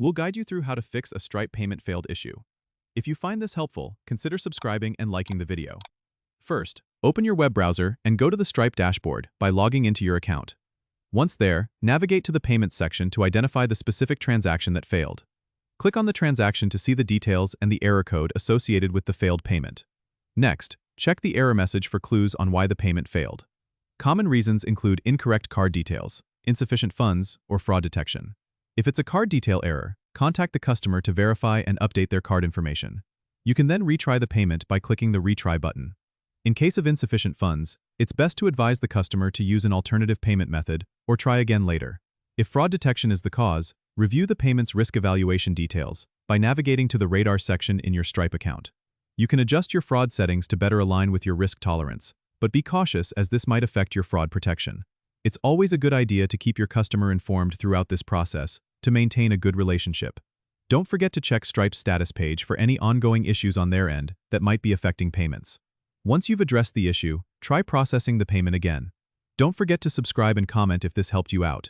We'll guide you through how to fix a Stripe payment failed issue. If you find this helpful, consider subscribing and liking the video. First, open your web browser and go to the Stripe dashboard by logging into your account. Once there, navigate to the Payments section to identify the specific transaction that failed. Click on the transaction to see the details and the error code associated with the failed payment. Next, check the error message for clues on why the payment failed. Common reasons include incorrect card details, insufficient funds, or fraud detection. If it's a card detail error, contact the customer to verify and update their card information. You can then retry the payment by clicking the Retry button. In case of insufficient funds, it's best to advise the customer to use an alternative payment method or try again later. If fraud detection is the cause, review the payment's risk evaluation details by navigating to the Radar section in your Stripe account. You can adjust your fraud settings to better align with your risk tolerance, but be cautious as this might affect your fraud protection. It's always a good idea to keep your customer informed throughout this process to maintain a good relationship. Don't forget to check Stripe's status page for any ongoing issues on their end that might be affecting payments. Once you've addressed the issue, try processing the payment again. Don't forget to subscribe and comment if this helped you out.